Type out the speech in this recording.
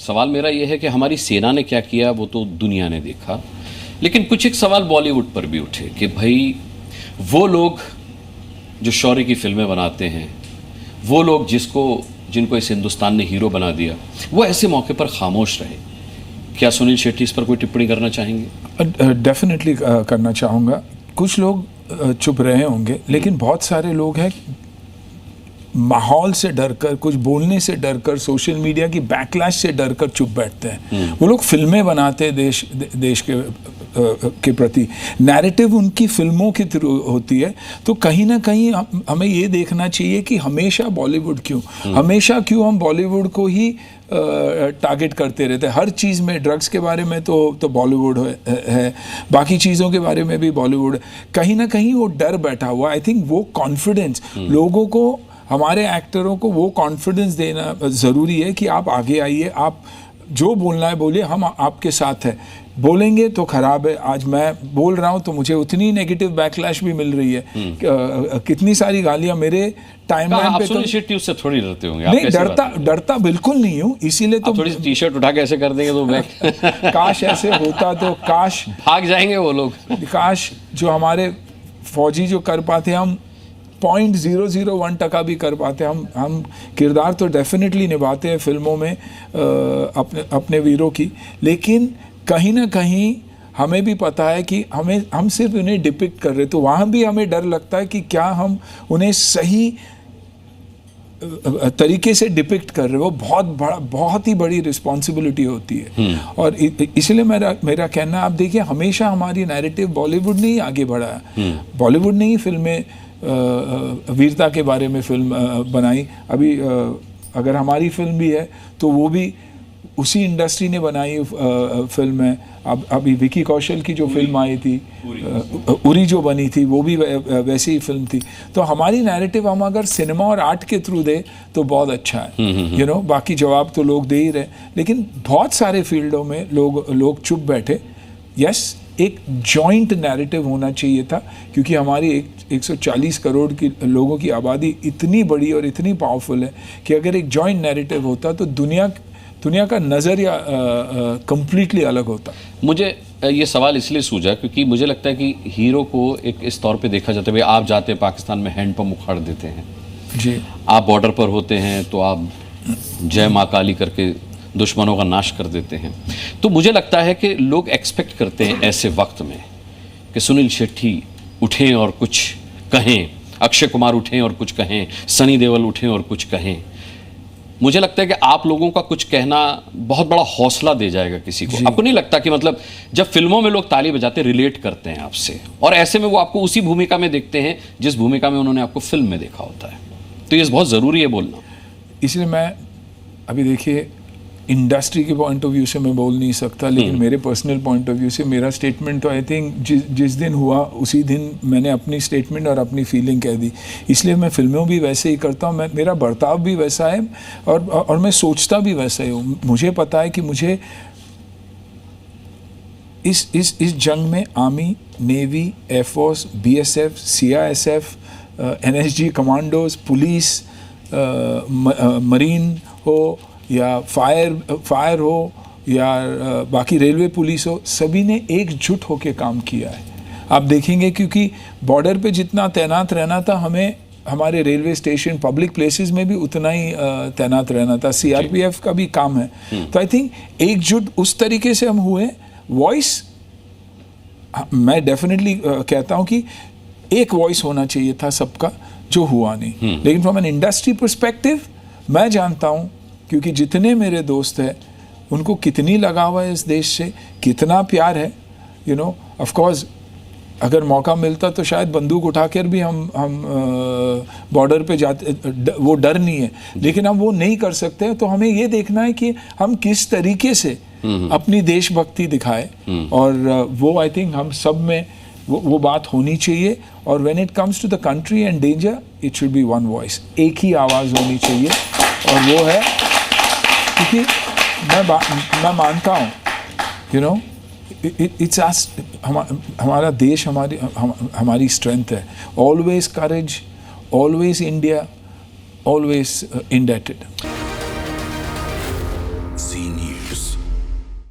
सवाल मेरा यह है कि हमारी सेना ने क्या किया वो तो दुनिया ने देखा, लेकिन कुछ एक सवाल बॉलीवुड पर भी उठे कि भाई वो लोग जो शौर्य की फिल्में बनाते हैं, वो लोग जिनको इस हिंदुस्तान ने हीरो बना दिया, वो ऐसे मौके पर खामोश रहे। क्या सुनील शेट्टी इस पर कोई टिप्पणी करना चाहेंगे? डेफिनेटली करना चाहूँगा। कुछ लोग चुप रहे होंगे, लेकिन बहुत सारे लोग हैं माहौल से डरकर, कुछ बोलने से डरकर, सोशल मीडिया की बैकलैश से डरकर चुप बैठते हैं। वो लोग फिल्में बनाते हैं देश के प्रति, नैरेटिव उनकी फिल्मों के थ्रू होती है। तो कहीं ना कहीं हमें ये देखना चाहिए कि हमेशा बॉलीवुड क्यों, हमेशा क्यों हम बॉलीवुड को ही टारगेट करते रहते हैं। हर चीज़ में, ड्रग्स के बारे में तो बॉलीवुड है, बाकी चीज़ों के बारे में भी बॉलीवुड। कहीं ना कहीं वो डर बैठा हुआ। आई थिंक वो कॉन्फिडेंस लोगों को, हमारे एक्टरों को वो कॉन्फिडेंस देना ज़रूरी है कि आप आगे आइए, आप जो बोलना है बोलिए, हम आपके साथ हैं। बोलेंगे तो ख़राब है। आज मैं बोल रहा हूँ तो मुझे उतनी नेगेटिव बैकलैश भी मिल रही है। कितनी सारी गालियाँ मेरे टाइमलाइन पे। सुनील शेट्टी उससे थोड़ी डरते होंगे? नहीं, डरता बिल्कुल नहीं हूँ, इसीलिए तो थोड़ी टी शर्ट उठा के ऐसे कर देंगे तो मैं काश ऐसे होता तो, काश भाग जाएंगे वो लोग। काश जो हमारे फौजी जो कर पाते, हम 0.001% भी कर पाते। हम किरदार तो डेफिनेटली निभाते हैं फिल्मों में अपने वीरों की, लेकिन कहीं ना कहीं हमें भी पता है कि हम सिर्फ उन्हें डिपिक्ट कर रहे, तो वहाँ भी हमें डर लगता है कि क्या हम उन्हें सही तरीके से डिपिक्ट कर रहे हो। बहुत ही बड़ी रिस्पॉन्सिबिलिटी होती है। और इसलिए मेरा कहना, आप देखिए हमेशा हमारी नैरेटिव बॉलीवुड ने ही आगे बढ़ाया। बॉलीवुड ने ही फिल्में वीरता के बारे में फिल्म बनाई। अभी अगर हमारी फिल्म भी है तो वो भी उसी इंडस्ट्री ने बनाई फिल्म है। अब अभी विकी कौशल की जो फिल्म आई थी उरी जो बनी थी, वो भी वैसी ही फिल्म थी। तो हमारी नैरेटिव हम अगर सिनेमा और आर्ट के थ्रू दे तो बहुत अच्छा है। बाकी जवाब तो लोग दे ही रहे, लेकिन बहुत सारे फील्डों में लोग चुप बैठे। यस, एक जॉइंट नैरेटिव होना चाहिए था, क्योंकि हमारी 140 करोड़ की लोगों की आबादी इतनी बड़ी और इतनी पावरफुल है कि अगर एक जॉइंट नैरेटिव होता तो दुनिया का नज़रिया कंप्लीटली अलग होता। मुझे ये सवाल इसलिए सूझा क्योंकि मुझे लगता है कि हीरो को एक इस तौर पे देखा जाता है, भाई आप जाते हैं पाकिस्तान में हैंडपंप उखाड़ देते हैं जी, आप बॉर्डर पर होते हैं तो आप जय माँ काली करके दुश्मनों का नाश कर देते हैं। तो मुझे लगता है कि लोग एक्सपेक्ट करते हैं ऐसे वक्त में कि सुनील शेट्टी उठें और कुछ कहें, अक्षय कुमार उठें और कुछ कहें, सनी देओल उठें और कुछ कहें। मुझे लगता है कि आप लोगों का कुछ कहना बहुत बड़ा हौसला दे जाएगा किसी को। आपको नहीं लगता कि मतलब जब फिल्मों में लोग ताली बजाते रिलेट करते हैं आपसे, और ऐसे में वो आपको उसी भूमिका में देखते हैं जिस भूमिका में उन्होंने आपको फिल्म में देखा होता है, तो ये बहुत ज़रूरी है बोलना। इसलिए मैं अभी देखिए इंडस्ट्री के पॉइंट ऑफ व्यू से मैं बोल नहीं सकता, लेकिन मेरे पर्सनल पॉइंट ऑफ व्यू से मेरा स्टेटमेंट तो आई थिंक जिस दिन हुआ उसी दिन मैंने अपनी स्टेटमेंट और अपनी फीलिंग कह दी। इसलिए मैं फिल्मों भी वैसे ही करता हूँ, मेरा बर्ताव भी वैसा है और मैं सोचता भी वैसा ही हूँ। मुझे पता है कि मुझे इस जंग में army, navy, air force, BSF, CISF, NSG commandos, police, marine हो या फायर हो या बाकी रेलवे पुलिस हो, सभी ने एकजुट होकर काम किया है। आप देखेंगे क्योंकि बॉर्डर पे जितना तैनात रहना था, हमें हमारे रेलवे स्टेशन, पब्लिक प्लेसेस में भी उतना ही तैनात रहना था। CRPF का भी काम है। तो आई थिंक एकजुट उस तरीके से हम हुए। वॉइस मैं डेफिनेटली कहता हूँ कि एक वॉइस होना चाहिए था सबका, जो हुआ नहीं। लेकिन फ्रॉम एन इंडस्ट्री पर्सपेक्टिव मैं जानता हूँ, क्योंकि जितने मेरे दोस्त हैं उनको कितनी लगाव है इस देश से, कितना प्यार है। ऑफ कोर्स अगर मौका मिलता तो शायद बंदूक उठाकर भी हम बॉर्डर पे जाते, वो डर नहीं है, लेकिन हम वो नहीं कर सकते। तो हमें ये देखना है कि हम किस तरीके से अपनी देशभक्ति दिखाए, और वो आई थिंक हम सब में वो बात होनी चाहिए। और when it comes to the country and danger, it should be one voice, एक ही आवाज़ होनी चाहिए, और वो है, क्योंकि मैं मानता हूँ हमारा देश हमारी स्ट्रेंथ है। ऑलवेज करेज, ऑलवेज इंडिया, ऑलवेज इंडेटेड।